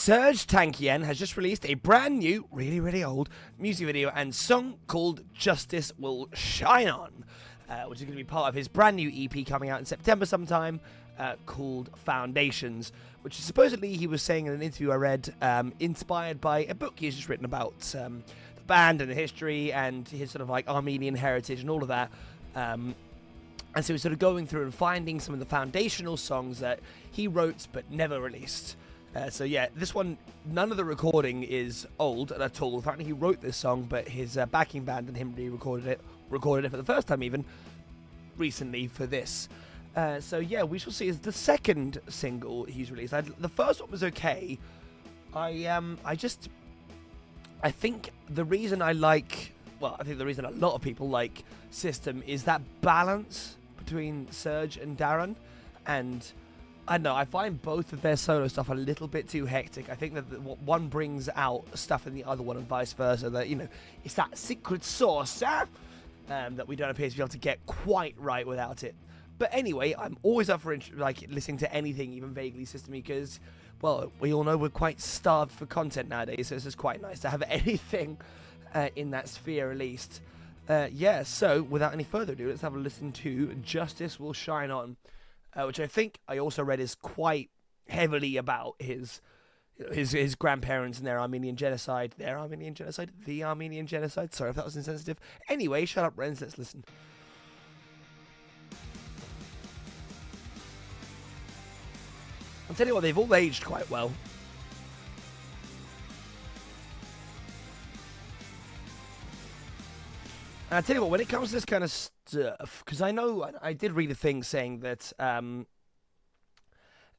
Serj Tankian has just released a brand new, really old music video and song called Justice Will Shine On, which is going to be part of his brand new EP coming out in September sometime, called Foundations, which is supposedly, he was saying in an interview I read, inspired by a book he's just written about the band and the history and his sort of like Armenian heritage and all of that. And so he's sort of going through and finding some of the foundational songs that he wrote but never released. So yeah, this one, none of the recording is old at all. Apparently he wrote this song, but his backing band and him re-recorded it for the first time even, recently for this. So yeah, we shall see. It's the second single he's released. The first one was okay. I think the reason I think the reason a lot of people like System is that balance between Serj and Darren, and I don't know, I find both of their solo stuff a little bit too hectic. I think that one brings out stuff in the other one and vice versa, that, you know, it's that secret sauce that we don't appear to be able to get quite right without it. But anyway, I'm always up for listening to anything even vaguely System, because, well, we all know we're quite starved for content nowadays, so it's just quite nice to have anything in that sphere at least. Yeah, so without any further ado, let's have a listen to Justice Will Shine On, which I think I also read is quite heavily about his grandparents and the Armenian genocide. Sorry if that was insensitive. Anyway, shut up, Renz. Let's listen. I'll tell you what, they've all aged quite well. And I tell you what, when it comes to this kind of stuff, because I know I did read a thing saying that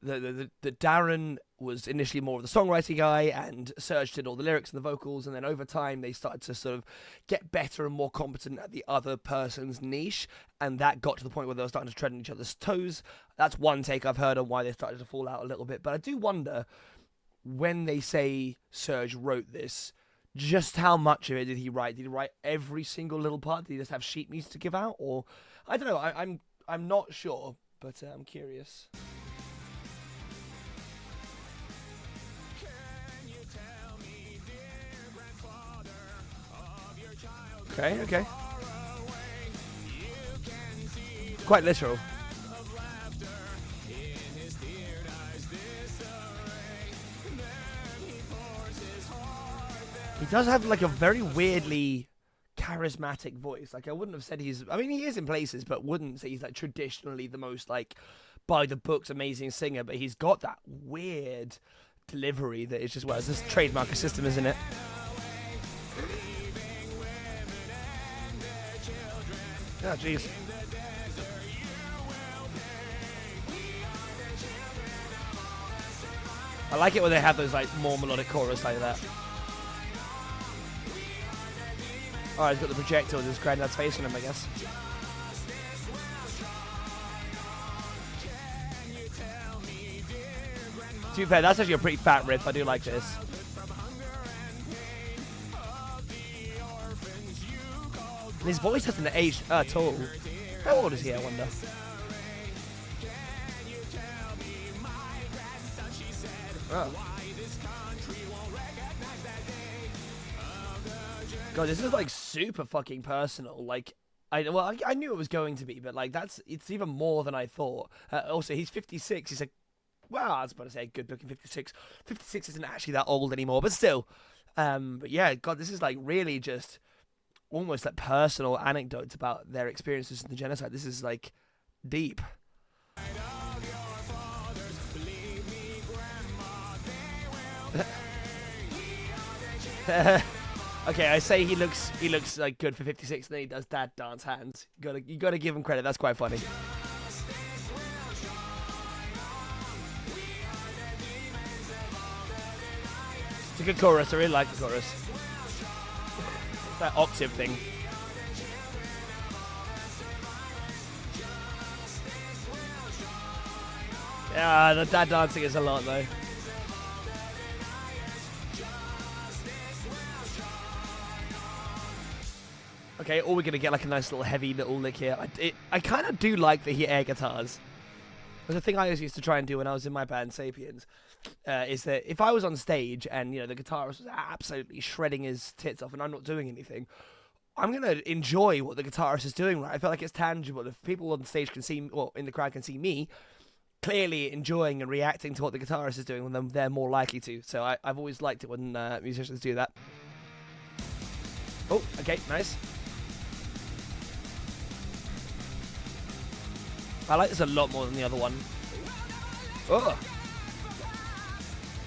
that Darren was initially more of the songwriting guy, and Serj did all the lyrics and the vocals, and then over time they started to sort of get better and more competent at the other person's niche, and that got to the point where they were starting to tread on each other's toes. That's one take I've heard on why they started to fall out a little bit, but I do wonder, when they say Serj wrote this, just how much of it did he write? Did he write every single little part? Did he just have sheet music to give out? Or, I don't know, I'm not sure, but I'm curious. Okay. Quite literal. He does have like a very weirdly charismatic voice. Like, I wouldn't have said he is in places, but wouldn't say he's like traditionally the most like by the books amazing singer, but he's got that weird delivery that is just, well, it's this trademark of System, isn't it? Oh, jeez. I like it when they have those like more melodic chorus like that. Oh, he's got the projector with his granddad's face on him, I guess. To be fair, that's actually a pretty fat riff. I do like this. And his voice hasn't aged at all. How old is he, I wonder? Oh. God, this is like super fucking personal. Like, I knew it was going to be, but like it's even more than I thought. Also, he's 56. He's like, well, I was about to say good looking 56. 56 isn't actually that old anymore, but still. But yeah, God, this is like really just almost like personal anecdotes about their experiences in the genocide. This is like deep. Okay, I say he looks like good for 56, and then he does dad dance hands. You gotta give him credit. That's quite funny. It's a good chorus. I really like the chorus. It's that octave thing. Yeah, the dad dancing is a lot though. Okay, or we're going to get like a nice little heavy little lick here. I kind of do like the air guitars. The thing I always used to try and do when I was in my band Sapiens is that if I was on stage and the guitarist was absolutely shredding his tits off and I'm not doing anything, I'm gonna enjoy what the guitarist is doing. Right, I feel like it's tangible. If people on stage can see, or in the crowd can see me clearly enjoying and reacting to what the guitarist is doing, then they're more likely to. So I've always liked it when musicians do that. Oh, okay, nice. I like this a lot more than the other one. Oh!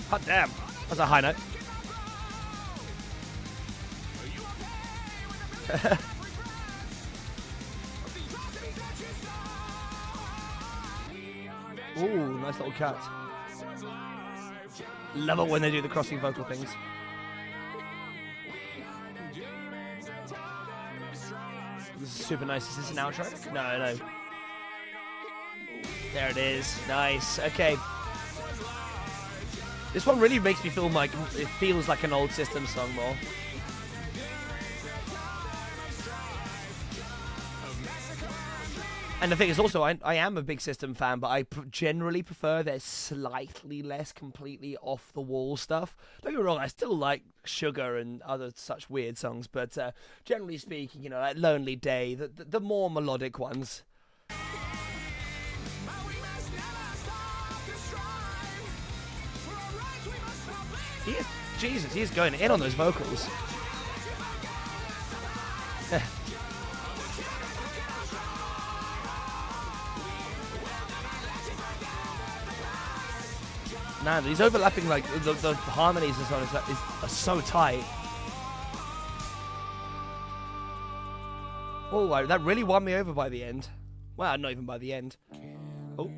Hot damn! That's a high note. Ooh, nice little cut. Love it when they do the crossing vocal things. This is super nice. Is this an outro? No. There it is. Nice. Okay. This one really makes me feel like it feels like an old System song more. And the thing is also, I am a big System fan, but I generally prefer their slightly less completely off-the-wall stuff. Don't get me wrong, I still like Sugar and other such weird songs, but generally speaking, like Lonely Day, the more melodic ones. Jesus, he's going in on those vocals. Man, these overlapping, like, the harmonies and so on are so tight. Oh, that really won me over by the end. Well, not even by the end. Oh.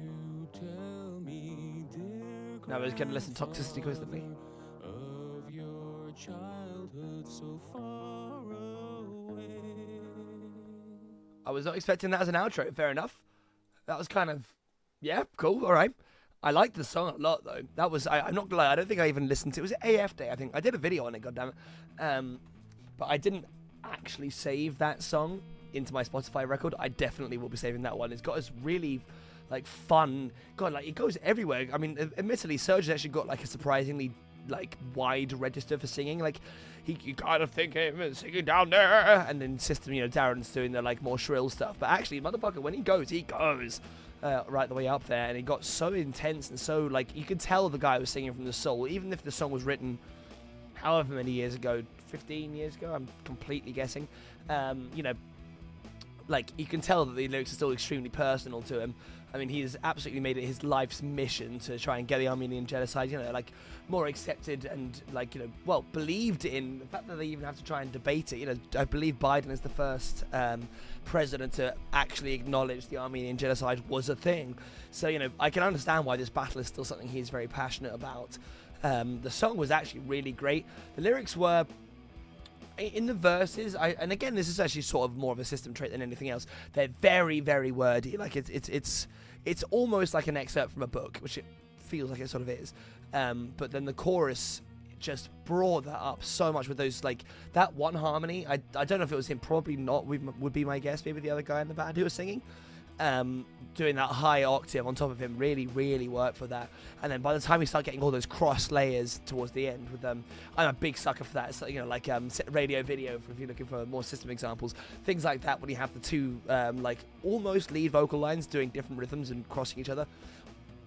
Now we're just going to listen to Toxicity constantly. I was not expecting that as an outro. Fair enough. That was kind of, yeah, cool. All right. I liked the song a lot, though. That was, I'm not gonna lie, I don't think I even listened to it. Was it AF Day? I think I did a video on it, goddammit. But I didn't actually save that song into my Spotify record. I definitely will be saving that one. It's got this really, like, fun, God, like, it goes everywhere. I mean, admittedly, Serj has actually got, like, a surprisingly, like, wide register for singing. Like, you kind of think him singing down there, and then System, Darren's doing the, like, more shrill stuff. But actually, motherfucker, when he goes. Right the way up there, and it got so intense and so, like, you could tell the guy was singing from the soul, even if the song was written however many years ago, 15 years ago, I'm completely guessing. Like, you can tell that the lyrics are still extremely personal to him. I mean, he's absolutely made it his life's mission to try and get the Armenian genocide, like, more accepted and, like, well, believed in. The fact that they even have to try and debate it, I believe Biden is the first president to actually acknowledge the Armenian genocide was a thing. So, I can understand why this battle is still something he's very passionate about. The song was actually really great. The lyrics were, in the verses, and again, this is actually sort of more of a System trait than anything else. They're very, very wordy. Like, it's almost like an excerpt from a book, which it feels like it sort of is. But then the chorus just brought that up so much with those, like, that one harmony. I don't know if it was him, probably not, would be my guess. Maybe the other guy in the band who was singing. Doing that high octave on top of him really, really worked for that. And then by the time we start getting all those cross layers towards the end with I'm a big sucker for that. It's like radio video, if you're looking for more System examples, things like that, when you have the two like almost lead vocal lines doing different rhythms and crossing each other.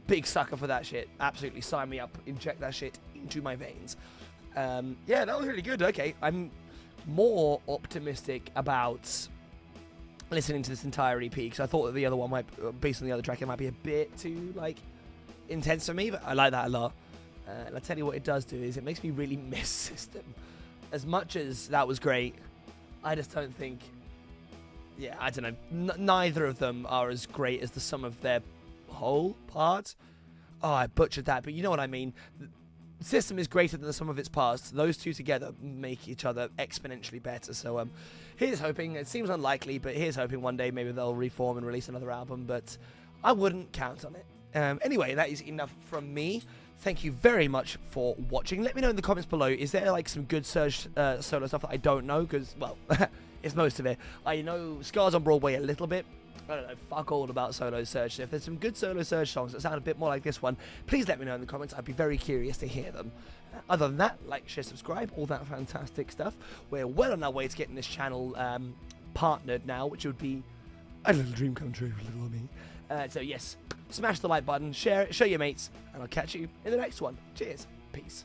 Big sucker for that shit. Absolutely sign me up. Inject that shit into my veins. Yeah, that was really good. Okay, I'm more optimistic about listening to this entire EP, because I thought that the other one might, based on the other track, it might be a bit too, like, intense for me, but I like that a lot. And I'll tell you what it does do is it makes me really miss System. As much as that was great, I just don't think, yeah, I don't know, neither of them are as great as the sum of their whole parts. Oh, I butchered that, but you know what I mean. System is greater than the sum of its parts. Those two together make each other exponentially better. So here's hoping. It seems unlikely, but here's hoping one day maybe they'll reform and release another album, but I wouldn't count on it. Anyway, that is enough from me. Thank you very much for watching. Let me know in the comments below, is there like some good Serj solo stuff that I don't know? Because, well, it's most of it. I know Scars on Broadway a little bit. I don't know, fuck all about solo Serj. So if there's some good solo Serj songs that sound a bit more like this one, please let me know in the comments. I'd be very curious to hear them. Other than that, like, share, subscribe, all that fantastic stuff. We're well on our way to getting this channel partnered now, which would be a little dream come true for little me. So yes, smash the like button, share it, show your mates, and I'll catch you in the next one. Cheers. Peace.